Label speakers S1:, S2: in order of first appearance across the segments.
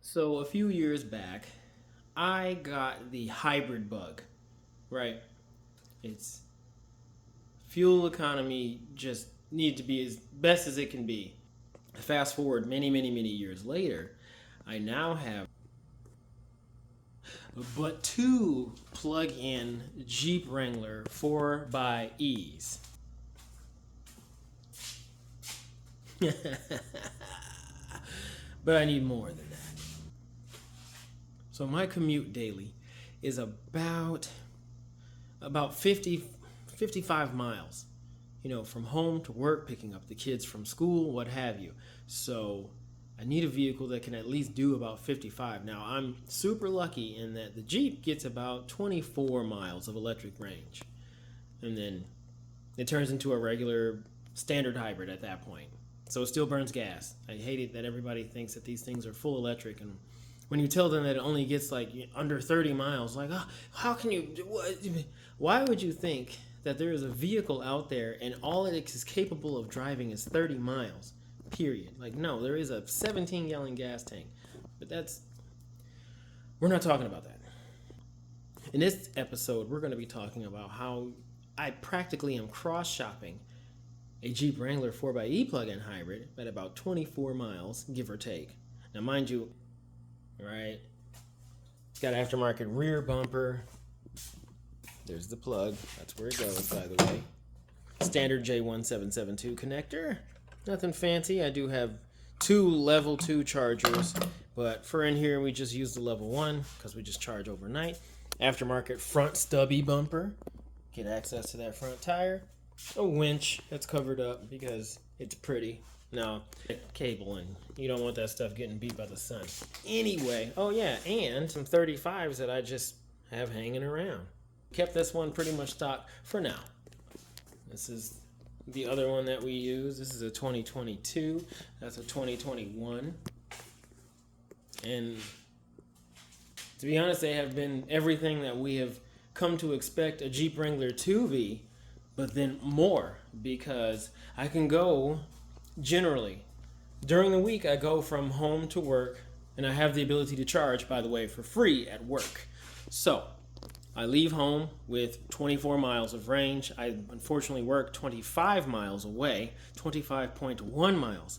S1: So a few years back, I got the hybrid bug, right? It's fuel economy just need to be as best as it can be. Fast forward many years later, I now have but two plug-in Jeep Wrangler 4xEs. But I need more than that. So my commute daily is about 55 miles, from home to work, picking up the kids from school, what have you. So I need a vehicle that can at least do about 55. Now, I'm super lucky in that the Jeep gets about 24 miles of electric range. And then it turns into a regular standard hybrid at that point. So it still burns gas. I hate it that everybody thinks that these things are full electric, and when you tell them that it only gets like under 30 miles, like, oh, how can you, why would you think that there is a vehicle out there and all it is capable of driving is 30 miles, period? Like, no, there is a 17-gallon gas tank, but we're not talking about that. In this episode, we're going to be talking about how I practically am cross-shopping a Jeep Wrangler 4xE plug-in hybrid at about 24 miles, give or take. Now, mind you, right, it's got aftermarket rear bumper. There's the plug. That's where it goes, by the way. Standard J1772 connector. Nothing fancy. I do have two level 2 chargers, but for in here, we just use the level 1 because we just charge overnight. Aftermarket front stubby bumper. Get access to that front tire. A winch that's covered up because it's pretty. No, cable, and you don't want that stuff getting beat by the sun. Anyway, oh yeah, and some 35s that I just have hanging around. Kept this one pretty much stock for now. This is the other one that we use. This is a 2022. That's a 2021. And to be honest, they have been everything that we have come to expect a Jeep Wrangler 2V, but then more, because I can go generally during the week. I go from home to work, and I have the ability to charge, by the way, for free at work. So I leave home with 24 miles of range. I unfortunately work 25 miles away, 25.1 miles.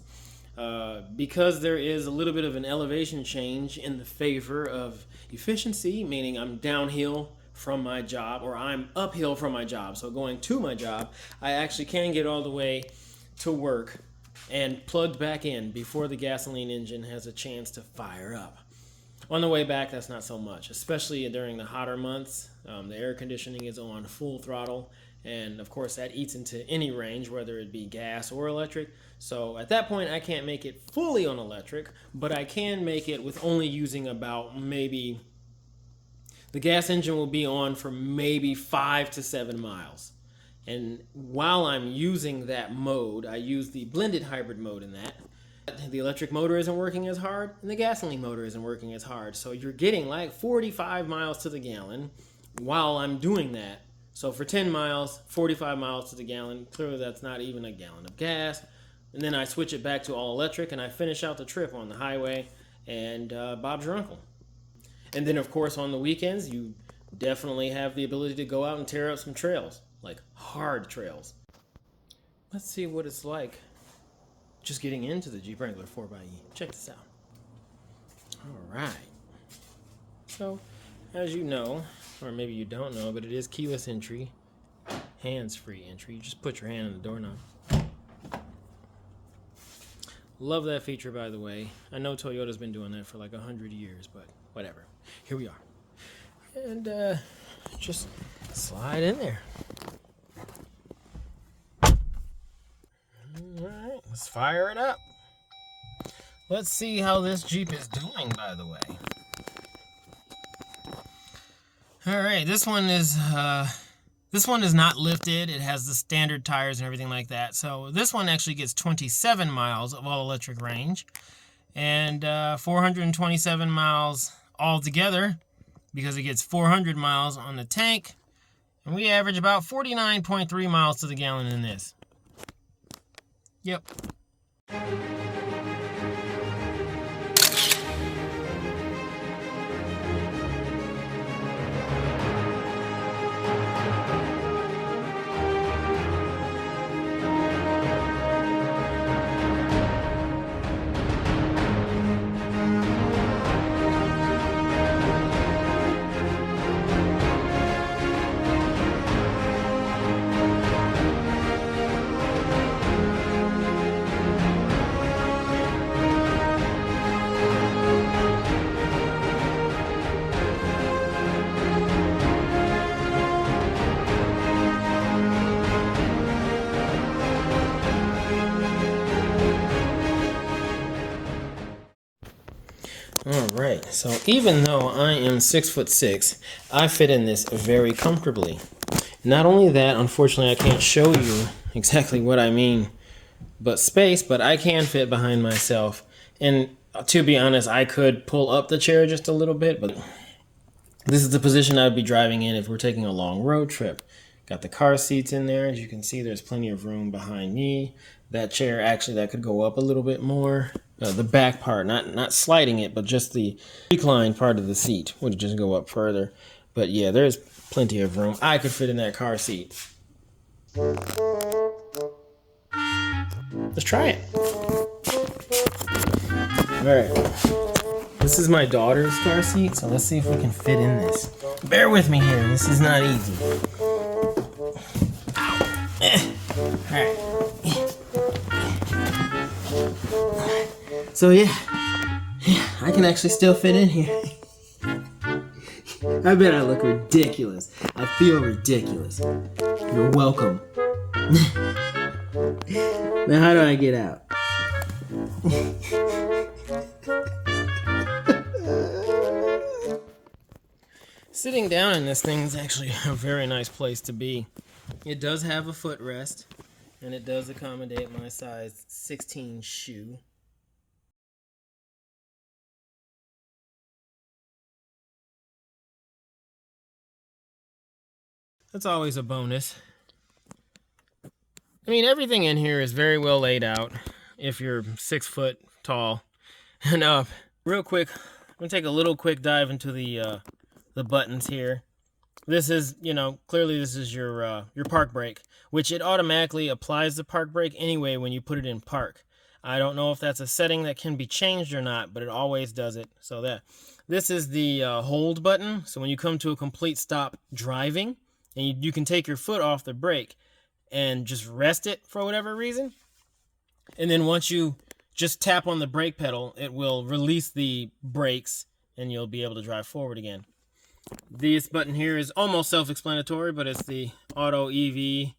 S1: Because there is a little bit of an elevation change in the favor of efficiency, meaning I'm downhill from my job, or I'm uphill from my job. So going to my job, I actually can get all the way to work and plugged back in before the gasoline engine has a chance to fire up. On the way back, that's not so much, especially during the hotter months. The air conditioning is on full throttle, and of course that eats into any range, whether it be gas or electric. So at that point, I can't make it fully on electric, but I can make it with only using about maybe, the gas engine will be on for maybe 5 to 7 miles. And while I'm using that mode, I use the blended hybrid mode in that. The electric motor isn't working as hard, and the gasoline motor isn't working as hard. So you're getting like 45 miles to the gallon while I'm doing that. So for 10 miles, 45 miles to the gallon. Clearly that's not even a gallon of gas. And then I switch it back to all electric, and I finish out the trip on the highway, and Bob's your uncle. And then, of course, on the weekends, you definitely have the ability to go out and tear up some trails, like hard trails. Let's see what it's like just getting into the Jeep Wrangler 4xE. Check this out. All right. So, as you know, or maybe you don't know, but it is keyless entry, hands-free entry. You just put your hand on the doorknob. Love that feature, by the way. I know Toyota's been doing that for like 100 years, but whatever. Here we are. And just slide in there. All right, let's fire it up. Let's see how this Jeep is doing, by the way. All right, this one is not lifted. It has the standard tires and everything like that. So this one actually gets 27 miles of all electric range, and 427 miles altogether, because it gets 400 miles on the tank, and we average about 49.3 miles to the gallon in this. Yep. All right, so even though I am 6'6", I fit in this very comfortably. Not only that, unfortunately, I can't show you exactly what I mean, but space, but I can fit behind myself. And to be honest, I could pull up the chair just a little bit, but this is the position I'd be driving in if we're taking a long road trip. Got the car seats in there. As you can see, there's plenty of room behind me. That chair, actually, that could go up a little bit more. The back part, not sliding it, but just the reclined part of the seat would just go up further. But yeah, there's plenty of room. I could fit in that car seat. Let's try it. All right. This is my daughter's car seat, so let's see if we can fit in this. Bear with me here. This is not easy. All right. So yeah, I can actually still fit in here. I bet I look ridiculous. I feel ridiculous. You're welcome. Now how do I get out? Sitting down in this thing is actually a very nice place to be. It does have a footrest, and it does accommodate my size 16 shoe. That's always a bonus. I mean, everything in here is very well laid out if you're 6 foot tall and up. Real quick, I'm gonna take a little quick dive into the buttons here. This is, clearly this is your park brake, which it automatically applies the park brake anyway when you put it in park. I don't know if that's a setting that can be changed or not, but it always does it. So this is the hold button. So when you come to a complete stop driving, and you can take your foot off the brake and just rest it for whatever reason. And then once you just tap on the brake pedal, it will release the brakes and you'll be able to drive forward again. This button here is almost self-explanatory, but it's the auto EV.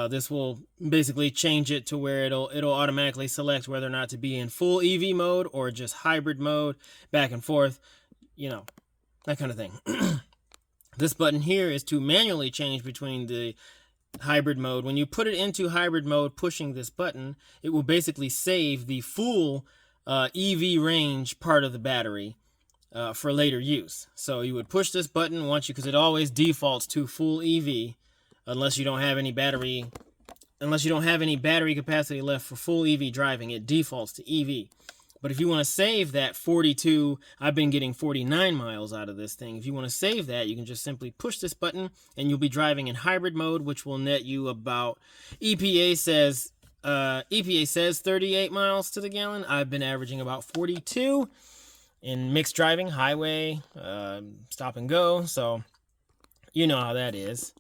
S1: This will basically change it to where it'll automatically select whether or not to be in full EV mode or just hybrid mode, back and forth, that kind of thing. This button here is to manually change between the hybrid mode. When you put it into hybrid mode, pushing this button, it will basically save the full EV range part of the battery for later use. So you would push this button because it always defaults to full EV unless you don't have any battery capacity left for full EV driving. It defaults to EV. But if you want to save that 42, I've been getting 49 miles out of this thing. If you want to save that, you can just simply push this button and you'll be driving in hybrid mode, which will net you about, EPA says 38 miles to the gallon. I've been averaging about 42 in mixed driving, highway, stop and go. So you know how that is.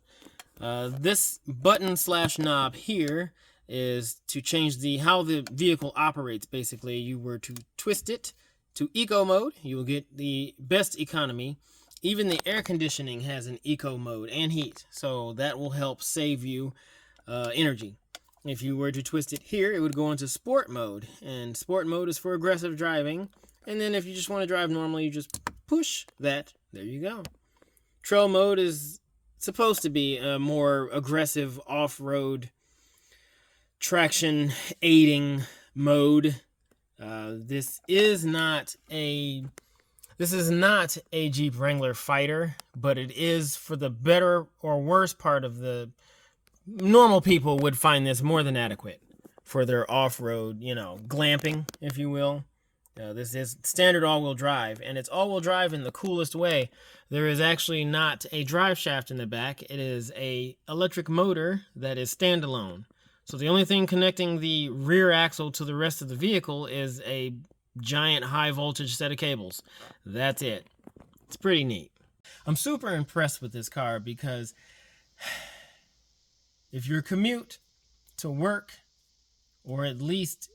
S1: This button / knob here is to change how the vehicle operates. Basically, you were to twist it to eco mode, you will get the best economy. Even the air conditioning has an eco mode and heat, so that will help save you energy. If you were to twist it here, it would go into sport mode, and sport mode is for aggressive driving. And then if you just want to drive normally, you just push that. There you go. Trail mode is supposed to be a more aggressive off-road traction aiding mode. This is not a Jeep Wrangler fighter, but it is, for the better or worse part of the normal people would find this more than adequate for their off-road, glamping, if you will. This is standard all-wheel drive, and it's all-wheel drive in the coolest way. There is actually not a drive shaft in the back. It is a electric motor that is standalone. So the only thing connecting the rear axle to the rest of the vehicle is a giant high voltage set of cables. That's it. It's pretty neat. I'm super impressed with this car because if your commute to work, or at least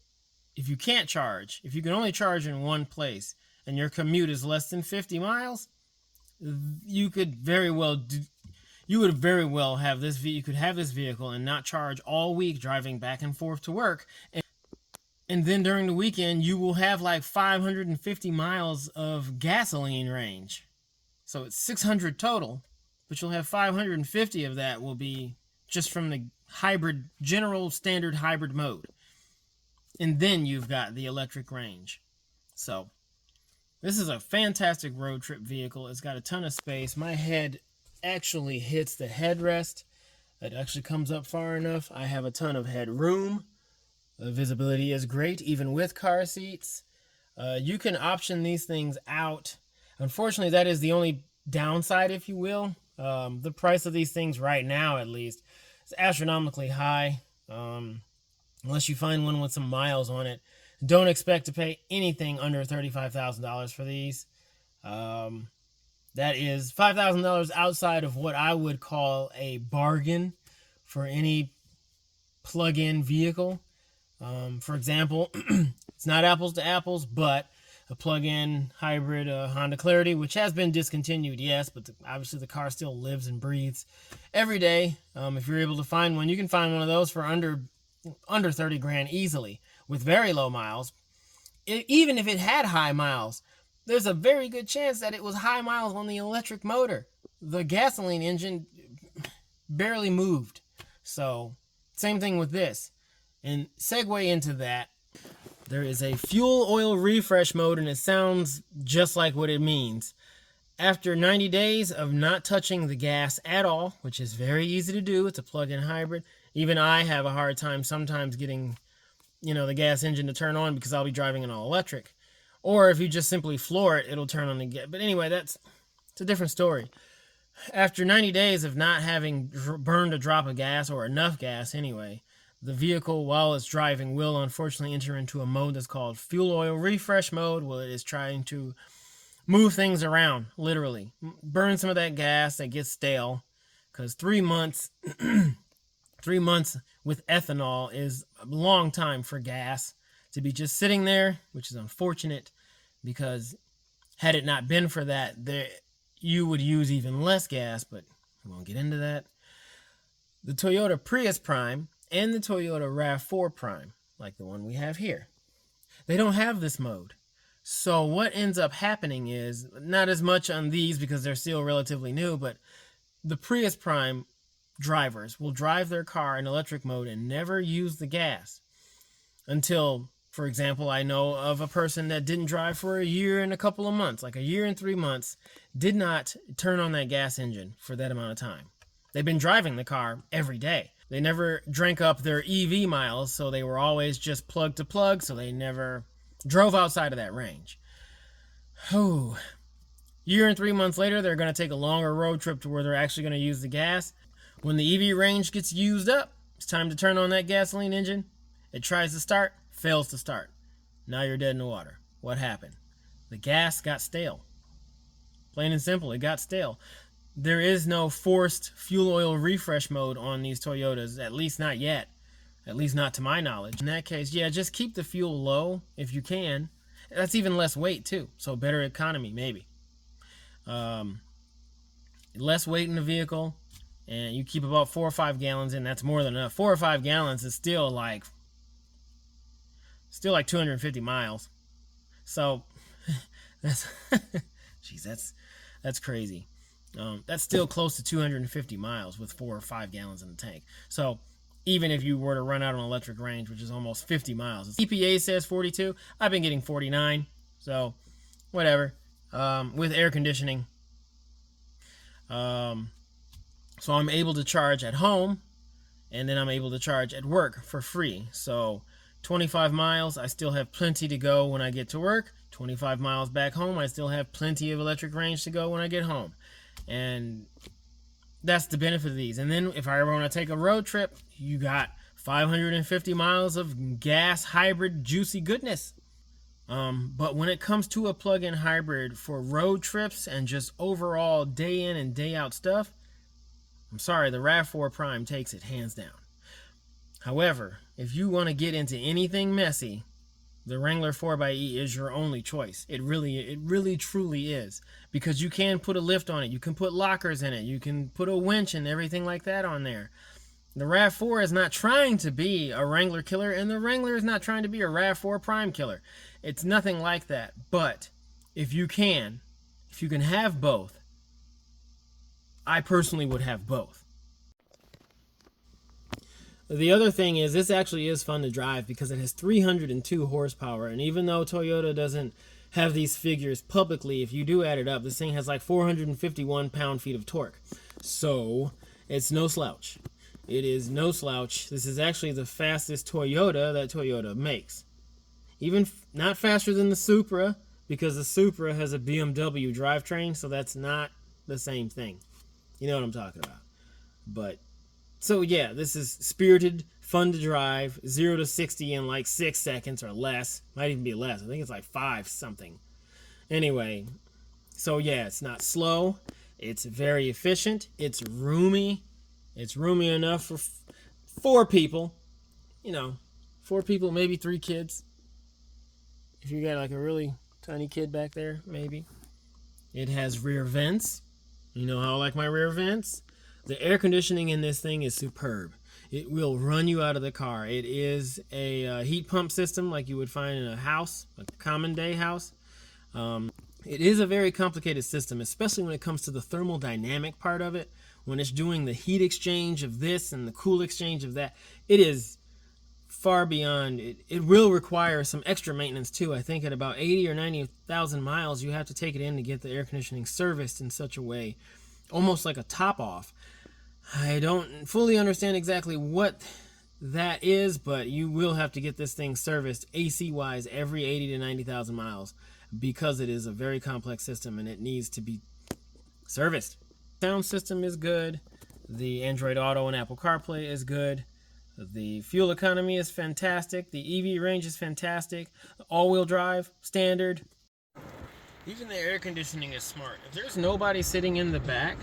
S1: if you can't charge, if you can only charge in one place and your commute is less than 50 miles, you would very well have this. You could have this vehicle and not charge all week driving back and forth to work. And And then during the weekend, you will have like 550 miles of gasoline range. So it's 600 total, but you'll have 550 of that will be just from the hybrid, general standard hybrid mode. And then you've got the electric range. So this is a fantastic road trip vehicle. It's got a ton of space. My head actually hits the headrest. It actually comes up far enough. I have a ton of headroom. The visibility is great, even with car seats. You can option these things out. Unfortunately, that is the only downside, if you will. The price of these things right now, at least, is astronomically high. Unless you find one with some miles on it. Don't expect to pay anything under $35,000 for these. That is $5,000 outside of what I would call a bargain for any plug-in vehicle. For example, it's not apples to apples, but a plug-in hybrid Honda Clarity, which has been discontinued, yes, but obviously the car still lives and breathes every day. If you're able to find one, you can find one of those for under 30 grand easily with very low miles. Even if it had high miles, there's a very good chance that it was high miles on the electric motor. The gasoline engine barely moved. So, same thing with this. And segue into that, there is a fuel oil refresh mode, and it sounds just like what it means. After 90 days of not touching the gas at all, which is very easy to do, it's a plug-in hybrid. Even I have a hard time sometimes getting, the gas engine to turn on because I'll be driving an all-electric. Or if you just simply floor it, it'll turn on again. But anyway, it's a different story. After 90 days of not having burned a drop of gas, or enough gas anyway, the vehicle, while it's driving, will unfortunately enter into a mode that's called fuel oil refresh mode, where it is trying to move things around, literally. Burn some of that gas that gets stale, because 3 months, 3 months with ethanol is a long time for gas to be just sitting there, which is unfortunate, because had it not been for that, you would use even less gas, but we won't get into that. The Toyota Prius Prime and the Toyota RAV4 Prime, like the one we have here, they don't have this mode. So what ends up happening is, not as much on these because they're still relatively new, but the Prius Prime drivers will drive their car in electric mode and never use the gas until, for example, I know of a person that didn't drive for a year and a couple of months, like a year and 3 months, did not turn on that gas engine for that amount of time. They've been driving the car every day. They never drank up their EV miles, so they were always just plug to plug, so they never drove outside of that range. Year and 3 months later, they're going to take a longer road trip to where they're actually going to use the gas. When the EV range gets used up, it's time to turn on that gasoline engine. It tries to start, fails to start. Now you're dead in the water. What happened? The gas got stale. Plain and simple, it got stale. There is no forced fuel oil refresh mode on these Toyotas, at least not yet. At least not to my knowledge. In that case, yeah, just keep the fuel low if you can. That's even less weight too, so better economy maybe. Less weight in the vehicle, and you keep about 4 or 5 gallons in. That's more than enough. 4 or 5 gallons is still like 250 miles. So that's that's crazy. That's still close to 250 miles with 4 or 5 gallons in the tank. So even if you were to run out on electric range, which is almost 50 miles, EPA says 42. I've been getting 49, so whatever. With air conditioning. So I'm able to charge at home, and then I'm able to charge at work for free. So 25 miles, I still have plenty to go when I get to work. 25 miles back home, I still have plenty of electric range to go when I get home. And that's the benefit of these. And then if I ever want to take a road trip, you got 550 miles of gas hybrid juicy goodness. But when it comes to a plug-in hybrid for road trips and just overall day in and day out stuff, I'm sorry, the RAV4 Prime takes it hands down. However, if you want to get into anything messy, the Wrangler 4xe is your only choice. It really truly is, because you can put a lift on it, you can put lockers in it, you can put a winch and everything like that on there. The RAV4 is not trying to be a Wrangler killer, and the Wrangler is not trying to be a RAV4 Prime killer. It's nothing like that. But if you can have both, I personally would have both. The other thing is, this actually is fun to drive because it has 302 horsepower, and even though Toyota doesn't have these figures publicly, if you do add it up, this thing has like 451 pound-feet of torque. So it's no slouch. It is no slouch. This is actually the fastest Toyota that Toyota makes. Even not faster than the Supra, because the Supra has a BMW drivetrain, so that's not the same thing. You know what I'm talking about. But so yeah, this is spirited, fun to drive, 0 to 60 in like 6 seconds or less. Might even be less. I think it's like 5 something. Anyway, so yeah, it's not slow. It's very efficient. It's roomy. It's roomy enough for 4 people. You know, 4 people, maybe 3 kids. If you got like a really tiny kid back there, maybe. It has rear vents. You know how I like my rear vents? The air conditioning in this thing is superb. It will run you out of the car. It is a heat pump system like you would find in a house, a common day house. It is a very complicated system, especially when it comes to the thermodynamic part of it. When it's doing the heat exchange of this and the cool exchange of that, it is far beyond. It will require some extra maintenance too. I think at about 80 or 90,000 miles, you have to take it in to get the air conditioning serviced in such a way, almost like a top off. I don't fully understand exactly what that is, but you will have to get this thing serviced AC wise every 80 to 90,000 miles because it is a very complex system and it needs to be serviced. Sound system is good. The Android Auto and Apple CarPlay is good. The fuel economy is fantastic. The EV range is fantastic. All-wheel drive, standard. Even the air conditioning is smart. If there's nobody sitting in the back,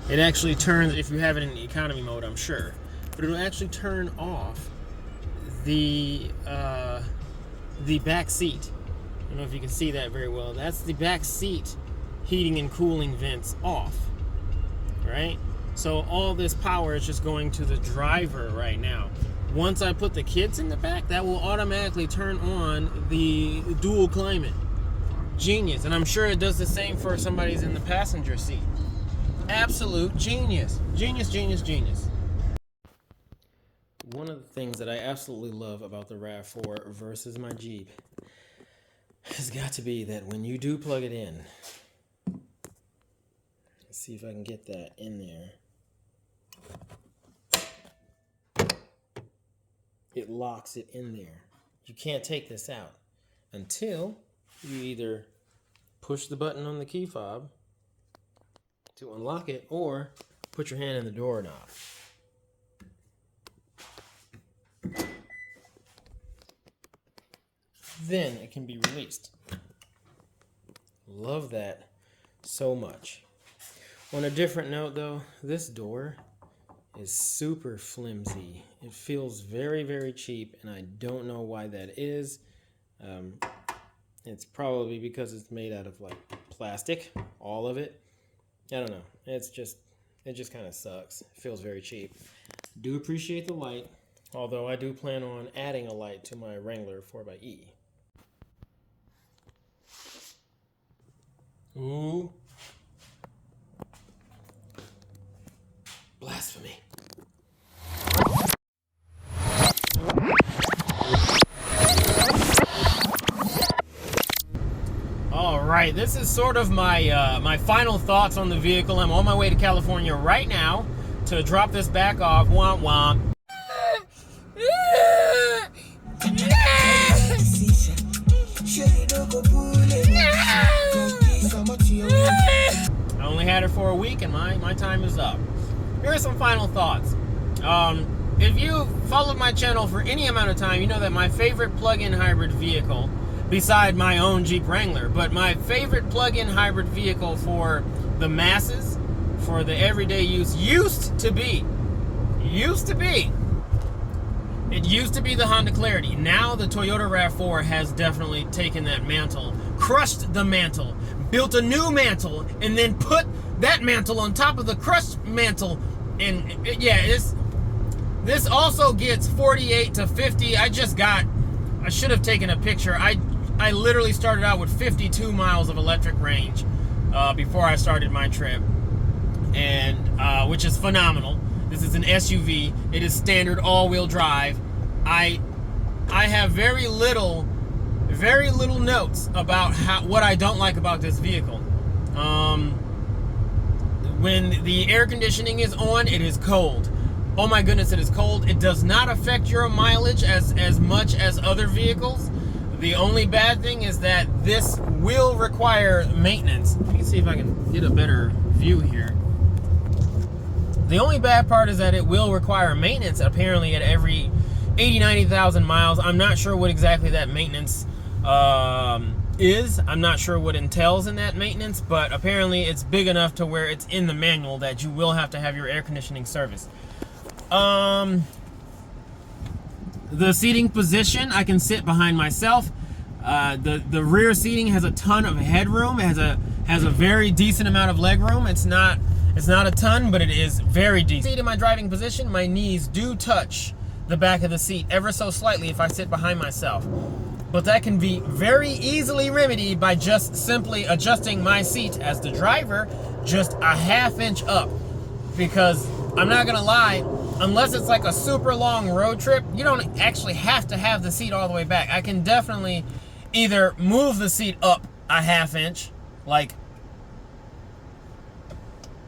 S1: it actually turns, if you have it in economy mode, I'm sure, but it'll actually turn off the back seat. I don't know if you can see that very well. That's the back seat heating and cooling vents off, right? So all this power is just going to the driver right now. Once I put the kids in the back, that will automatically turn on the dual climate. Genius. And I'm sure it does the same for somebody's in the passenger seat. Absolute genius. Genius, genius, genius. One of the things that I absolutely love about the RAV4 versus my Jeep has got to be that when you do plug it in, let's see if I can get that in there. It locks it in there. You can't take this out until you either push the button on the key fob to unlock it or put your hand in the doorknob. Then it can be released. Love that so much. On a different note though, this door is super flimsy. It feels very, very cheap, and I don't know why that is. It's probably because it's made out of like plastic, all of it. I don't know. It just kind of sucks. It feels very cheap. Do appreciate the light, although I do plan on adding a light to my Wrangler 4xe. Ooh. Blasphemy. All right, this is sort of my my final thoughts on the vehicle. I'm on my way to California right now to drop this back off. Womp womp. I only had it for a week and my time is up. Here are some final thoughts. If you followed my channel for any amount of time, you know that my favorite plug-in hybrid vehicle, beside my own Jeep Wrangler, but my favorite plug-in hybrid vehicle for the masses, for the everyday use, used to be the Honda Clarity. Now the Toyota RAV4 has definitely taken that mantle, crushed the mantle, built a new mantle, and then put that mantle on top of the crushed mantle. And yeah, This also gets 48 to 50. I should have taken a picture. I literally started out with 52 miles of electric range before I started my trip, and which is phenomenal. This is an SUV. It is standard all-wheel drive. I have very little notes about what I don't like about this vehicle. When the air conditioning is on, it is cold. Oh my goodness, it is cold. It does not affect your mileage as much as other vehicles. The only bad thing is that this will require maintenance. Let me see if I can get a better view here. The only bad part is that it will require maintenance apparently at every 90,000 miles. I'm not sure what exactly that maintenance is. I'm not sure what entails in that maintenance, but apparently it's big enough to where it's in the manual that you will have to have your air conditioning serviced. The seating position, I can sit behind myself. The rear seating has a ton of headroom. It has a very decent amount of leg room. It's not a ton, but it is very decent. In my driving position, my knees do touch the back of the seat ever so slightly if I sit behind myself. But that can be very easily remedied by just simply adjusting my seat as the driver just a ½ inch up. Because I'm not gonna lie, unless it's like a super long road trip, you don't actually have to have the seat all the way back. I can definitely either move the seat up a ½ inch, like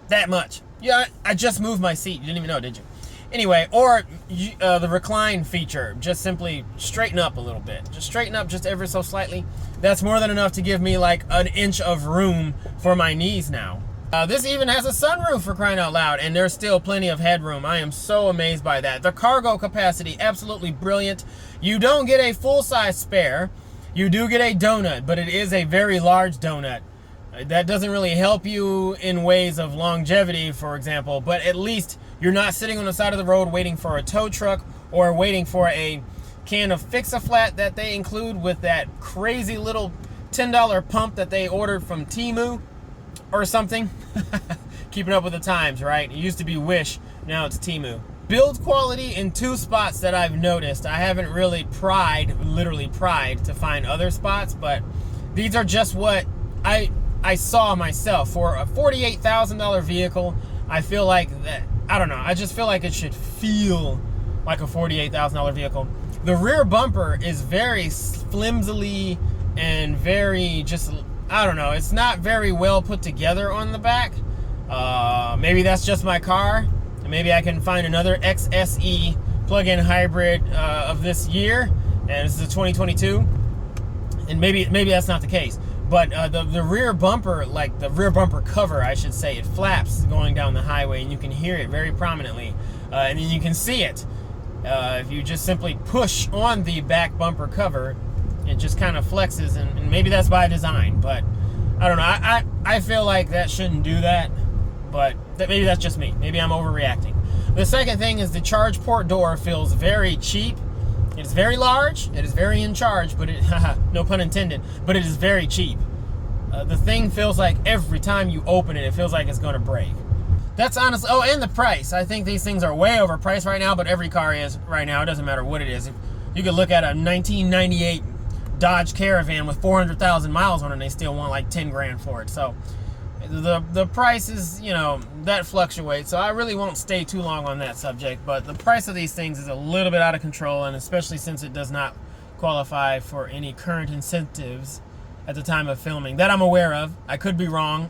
S1: that much. Yeah, I just moved my seat. You didn't even know, did you? Anyway, or the recline feature, just simply straighten up a little bit. Just straighten up just ever so slightly. That's more than enough to give me like an inch of room for my knees now. This even has a sunroof, for crying out loud, and there's still plenty of headroom. I am so amazed by that. The cargo capacity, absolutely brilliant. You don't get a full-size spare. You do get a donut, but it is a very large donut. That doesn't really help you in ways of longevity, for example, but at least you're not sitting on the side of the road waiting for a tow truck or waiting for a can of Fix-A-Flat that they include with that crazy little $10 pump that they ordered from Temu or something. Keeping up with the times, right? It used to be Wish, now it's Temu. Build quality in 2 spots that I've noticed. I haven't really literally pried to find other spots, but these are just what I saw myself. For a $48,000 vehicle, I feel like that, I don't know, I just feel like it should feel like a $48,000 vehicle. The rear bumper is very flimsily and very just, I don't know, it's not very well put together on the back. Maybe that's just my car. Maybe I can find another XSE plug-in hybrid of this year, and this is a 2022, and maybe that's not the case. But the rear bumper, like the rear bumper cover, I should say, it flaps going down the highway, and you can hear it very prominently, and then you can see it. If you just simply push on the back bumper cover, it just kind of flexes, and maybe that's by design, but I don't know. I feel like that shouldn't do that, but maybe that's just me. Maybe I'm overreacting. The second thing is the charge port door feels very cheap. It is very large, it is very in charge, but it, no pun intended, but it is very cheap. The thing feels like every time you open it, it feels like it's going to break. That's honestly, oh, and the price. I think these things are way overpriced right now, but every car is right now. It doesn't matter what it is. You could look at a 1998 Dodge Caravan with 400,000 miles on it, and they still want like 10 grand for it. So the price is, you know, that fluctuates. So I really won't stay too long on that subject, but the price of these things is a little bit out of control, and especially since it does not qualify for any current incentives at the time of filming that I'm aware of. I could be wrong.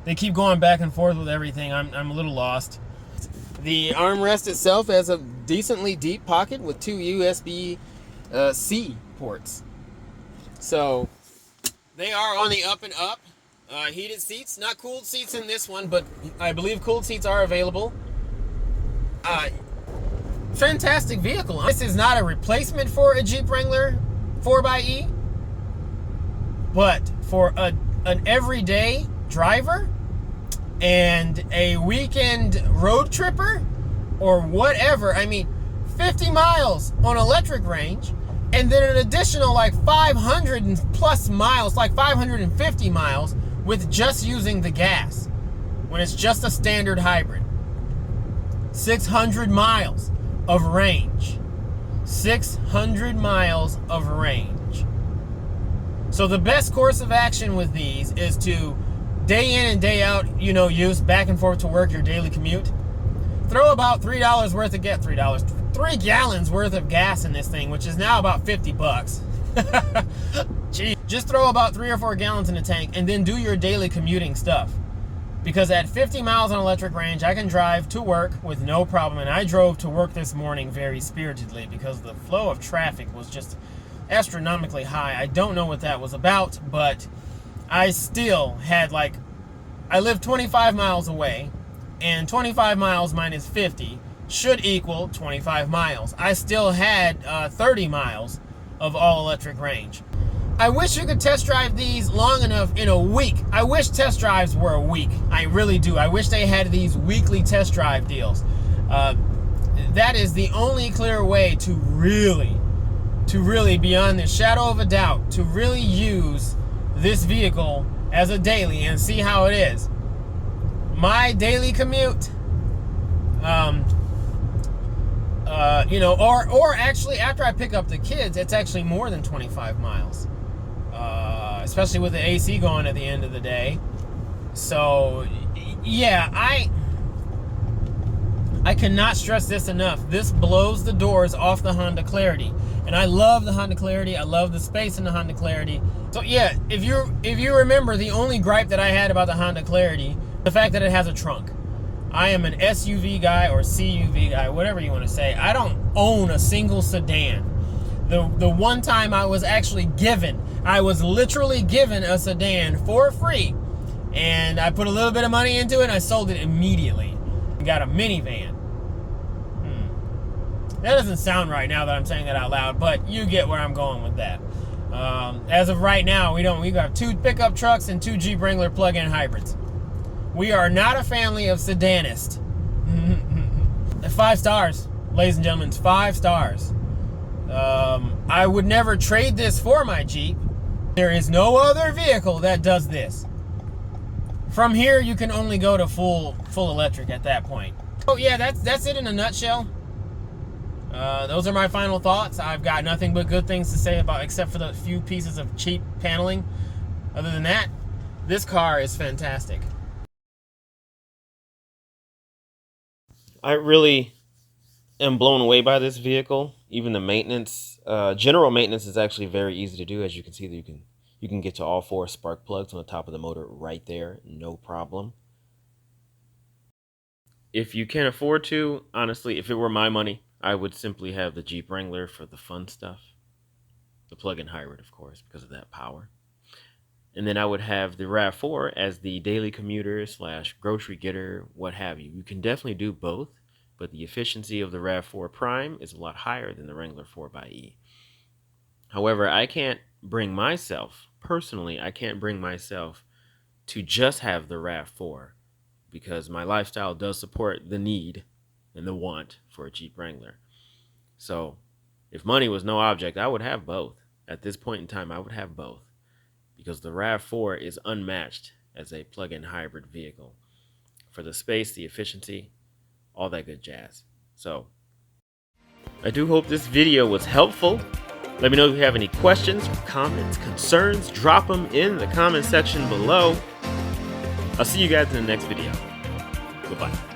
S1: They keep going back and forth with everything. I'm a little lost. The armrest itself has a decently deep pocket with 2 USB-C ports. So they are on the up and up. Heated seats, not cooled seats in this one, but I believe cooled seats are available. Fantastic vehicle. This is not a replacement for a Jeep Wrangler 4xe, but for an everyday driver and a weekend road tripper or whatever, I mean, 50 miles on electric range, and then an additional like 500 plus miles, like 550 miles with just using the gas when it's just a standard hybrid. 600 miles of range. 600 miles of range. So the best course of action with these is to day in and day out, use back and forth to work, your daily commute. Throw about $3 worth of gas, $3 gallons worth of gas in this thing, which is now about 50 bucks. Gee, just throw about 3 or 4 gallons in the tank and then do your daily commuting stuff. Because at 50 miles on electric range, I can drive to work with no problem. And I drove to work this morning very spiritedly because the flow of traffic was just astronomically high. I don't know what that was about, but I still had I live 25 miles away, and 25 miles minus 50 should equal 25 miles. I still had 30 miles of all-electric range. I wish you could test drive these long enough in a week. I wish test drives were a week. I really do. I wish they had these weekly test drive deals. That is the only clear way to really, beyond the shadow of a doubt, to really use this vehicle as a daily and see how it is. My daily commute, or actually after I pick up the kids, it's actually more than 25 miles. Especially with the AC going at the end of the day. So, yeah, I cannot stress this enough. This blows the doors off the Honda Clarity. And I love the Honda Clarity. I love the space in the Honda Clarity. So, yeah, if you remember, the only gripe that I had about the Honda Clarity, the fact that it has a trunk. I am an SUV guy or CUV guy, whatever you want to say. I don't own a single sedan. The one time I was literally given a sedan for free, and I put a little bit of money into it and I sold it immediately. Got a minivan. That doesn't sound right now that I'm saying that out loud, but you get where I'm going with that. As of right now, we got 2 pickup trucks and 2 Jeep Wrangler plug-in hybrids. We are not a family of sedanists. 5 stars, ladies and gentlemen, 5 stars. I would never trade this for my Jeep. There is no other vehicle that does this. From here, you can only go to full electric at that point. Oh yeah, that's it in a nutshell. Those are my final thoughts. I've got nothing but good things to say about, except for the few pieces of cheap paneling. Other than that, this car is fantastic. I really am blown away by this vehicle. Even the maintenance, general maintenance is actually very easy to do. As you can see, that you can get to all 4 spark plugs on the top of the motor right there, no problem. If you can't afford to, honestly, if it were my money, I would simply have the Jeep Wrangler for the fun stuff. The plug-in hybrid, of course, because of that power. And then I would have the RAV4 as the daily commuter / grocery getter, what have you. You can definitely do both, but the efficiency of the RAV4 Prime is a lot higher than the Wrangler 4xe. However, I can't bring myself, personally, to just have the RAV4, because my lifestyle does support the need and the want for a Jeep Wrangler. So if money was no object, I would have both. At this point in time, I would have both, because the RAV4 is unmatched as a plug-in hybrid vehicle for the space, the efficiency, all that good jazz. So I do hope this video was helpful. Let me know if you have any questions, comments, concerns. Drop them in the comment section below. I'll see you guys in the next video. Goodbye.